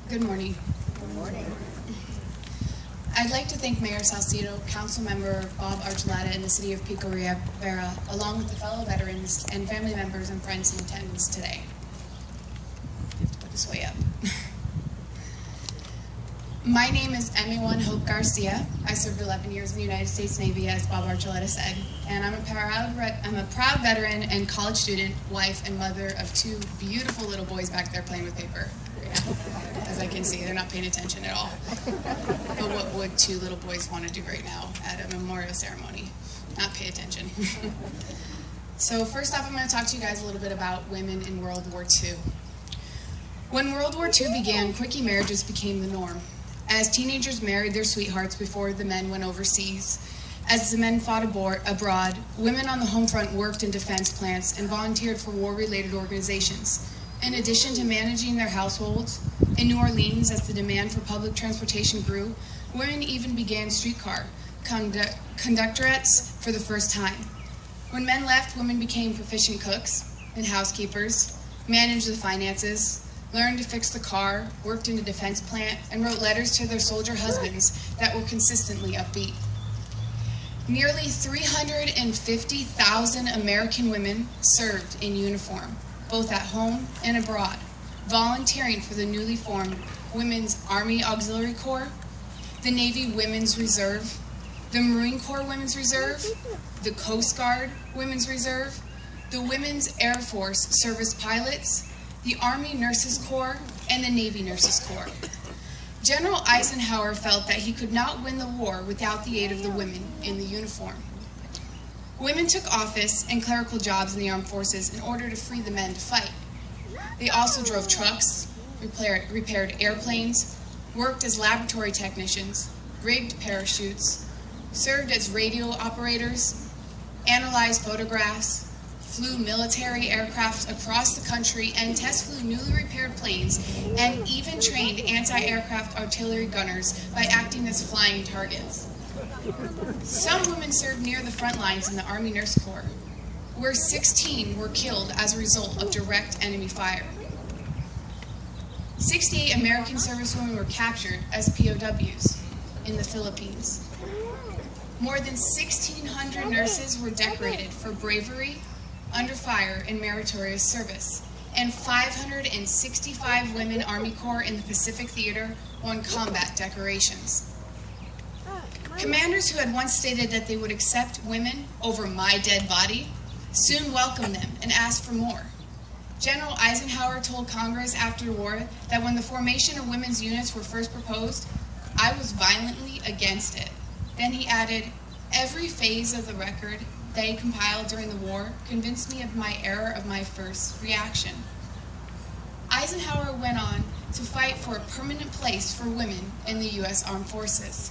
Good morning. Good morning. I'd like to thank Mayor Salcido, Councilmember Bob Archuleta, and the City of Pico Rivera, along with the fellow veterans and family members and friends in attendance today. I have to put this way up. My name is Emmy1 Hope Garcia. I served 11 years in the United States Navy, as Bob Archuleta said, and I'm a proud veteran and college student, wife, and mother of two beautiful little boys back there playing with paper. As I can see, they're not paying attention at all. But what would two little boys want to do right now at a memorial ceremony? Not pay attention. So first off, I'm going to talk to you guys a little bit about women in World War II. When World War II began, quickie marriages became the norm. As teenagers married their sweethearts before the men went overseas. As the men fought abroad, women on the home front worked in defense plants and volunteered for war-related organizations. In addition to managing their households, in New Orleans, as the demand for public transportation grew, women even began streetcar conductorettes for the first time. When men left, women became proficient cooks and housekeepers, managed the finances, learned to fix the car, worked in a defense plant, and wrote letters to their soldier husbands that were consistently upbeat. Nearly 350,000 American women served in uniform, both at home and abroad, volunteering for the newly formed Women's Army Auxiliary Corps, the Navy Women's Reserve, the Marine Corps Women's Reserve, the Coast Guard Women's Reserve, the Women's Air Force Service Pilots, the Army Nurses Corps, and the Navy Nurses Corps. General Eisenhower felt that he could not win the war without the aid of the women in the uniform. Women took office and clerical jobs in the armed forces in order to free the men to fight. They also drove trucks, repaired airplanes, worked as laboratory technicians, rigged parachutes, served as radio operators, analyzed photographs, flew military aircraft across the country, and test flew newly repaired planes, and even trained anti-aircraft artillery gunners by acting as flying targets. Some women served near the front lines in the Army Nurse Corps, where 16 were killed as a result of direct enemy fire. 68 American servicewomen were captured as POWs in the Philippines. More than 1,600 nurses were decorated for bravery, under fire, and meritorious service, and 565 women Army Corps in the Pacific Theater won combat decorations. Commanders who had once stated that they would accept women over my dead body soon welcomed them and asked for more. General Eisenhower told Congress after the war that when the formation of women's units were first proposed, I was violently against it. Then he added, every phase of the record they compiled during the war convinced me of my error of my first reaction. Eisenhower went on to fight for a permanent place for women in the U.S. Armed Forces.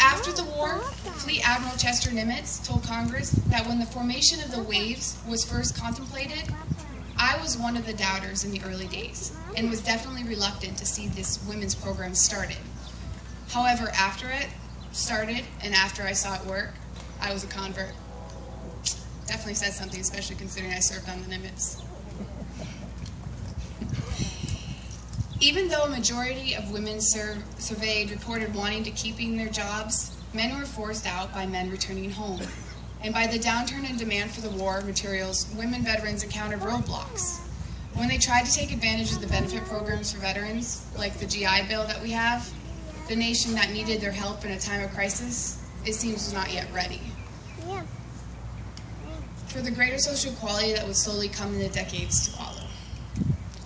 After the war, Fleet Admiral Chester Nimitz told Congress that when the formation of the waves was first contemplated, I was one of the doubters in the early days and was definitely reluctant to see this women's program started. However, after it started and after I saw it work, I was a convert. Definitely says something, especially considering I served on the Nimitz. Even though a majority of women surveyed reported wanting to keeping their jobs, men were forced out by men returning home. And by the downturn in demand for the war materials, women veterans encountered roadblocks. When they tried to take advantage of the benefit programs for veterans, like the GI Bill that we have, the nation that needed their help in a time of crisis, it seems was not yet ready. For the greater social equality that would slowly come in the decades to follow.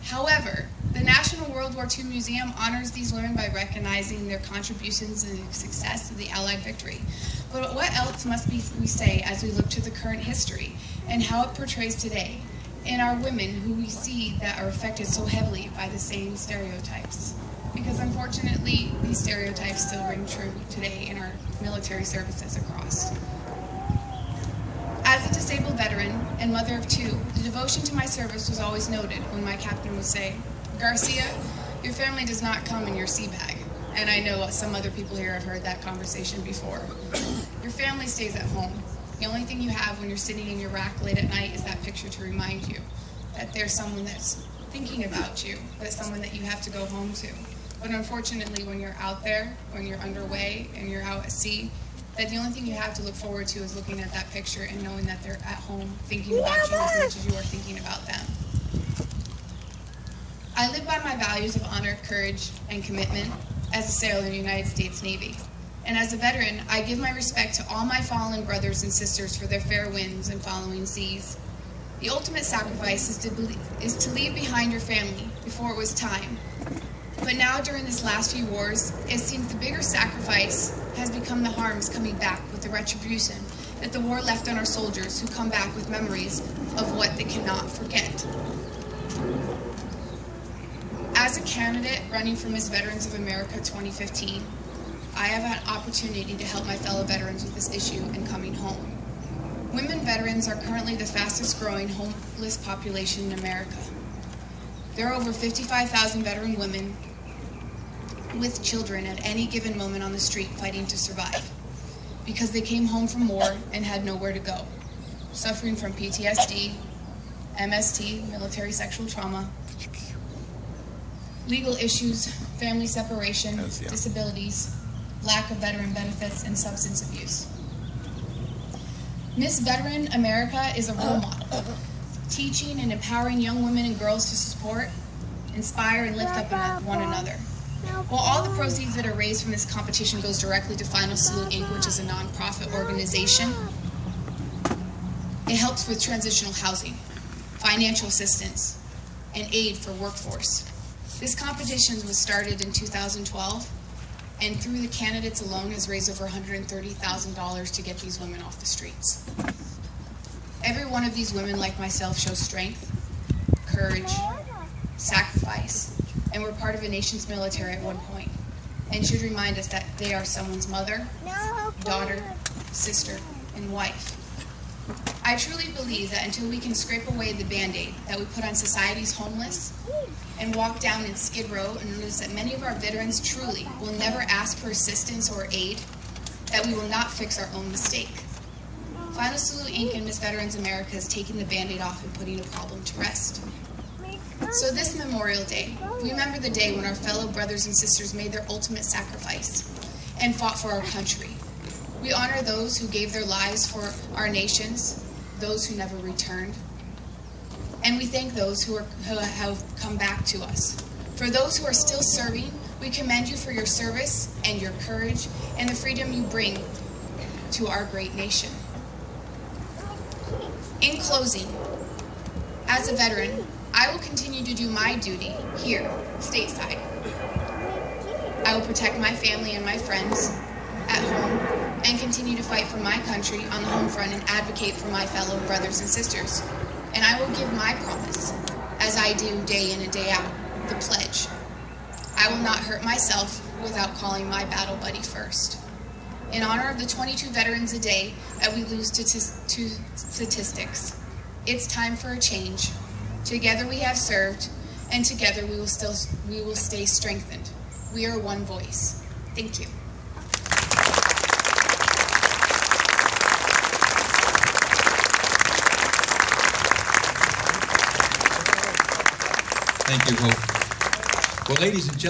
However, the National World War II Museum honors these women by recognizing their contributions and the success of the Allied victory. But what else must we say as we look to the current history and how it portrays today in our women who we see that are affected so heavily by the same stereotypes? Because unfortunately, these stereotypes still ring true today in our military services across. As a disabled veteran and mother of two, the devotion to my service was always noted when my captain would say, Garcia, your family does not come in your sea bag. And I know some other people here have heard that conversation before. Your family stays at home. The only thing you have when you're sitting in your rack late at night is that picture to remind you that there's someone that's thinking about you, but someone that you have to go home to. But unfortunately, when you're out there, when you're underway and you're out at sea, that the only thing you have to look forward to is looking at that picture and knowing that they're at home thinking about you as much as you are thinking about them. I live by my values of honor, courage, and commitment as a sailor in the United States Navy. And as a veteran, I give my respect to all my fallen brothers and sisters for their fair winds and following seas. The ultimate sacrifice is to leave behind your family before it was time. But now, during this last few wars, it seems the bigger sacrifice has become the harms coming back with the retribution that the war left on our soldiers who come back with memories of what they cannot forget. As a candidate running for Miss Veterans of America 2015, I have an opportunity to help my fellow veterans with this issue in coming home. Women veterans are currently the fastest growing homeless population in America. There are over 55,000 veteran women with children at any given moment on the street fighting to survive because they came home from war and had nowhere to go, suffering from PTSD, MST, military sexual trauma, legal issues, family separation, disabilities, lack of veteran benefits, and substance abuse. Miss Veteran America is a role model, teaching and empowering young women and girls to support, inspire, and lift up one another. While all the proceeds that are raised from this competition goes directly to Final Salute Inc., which is a nonprofit organization, it helps with transitional housing, financial assistance, and aid for workforce. This competition was started in 2012, and through the candidates alone has raised over $130,000 to get these women off the streets. Every one of these women, like myself, shows strength, courage, sacrifice, and were part of a nation's military at one point, and should remind us that they are someone's mother, daughter, sister, and wife. I truly believe that until we can scrape away the Band-Aid that we put on society's homeless and walk down in Skid Row and notice that many of our veterans truly will never ask for assistance or aid, that we will not fix our own mistake. Final Salute Inc. and Miss Veterans America has taken the Band-Aid off and putting a problem to rest. So this Memorial Day, we remember the day when our fellow brothers and sisters made their ultimate sacrifice and fought for our country. We honor those who gave their lives for our nations, those who never returned, and we thank those who have come back to us. For those who are still serving, we commend you for your service and your courage and the freedom you bring to our great nation. In closing, as a veteran, I will continue to do my duty here, stateside. I will protect my family and my friends at home and continue to fight for my country on the home front and advocate for my fellow brothers and sisters. And I will give my promise, as I do day in and day out, the pledge. I will not hurt myself without calling my battle buddy first. In honor of the 22 veterans a day that we lose to statistics, it's time for a change. Together we have served, and together we will stay strengthened. We are one voice. Thank you. Thank you, Hope. Well, ladies and gentlemen.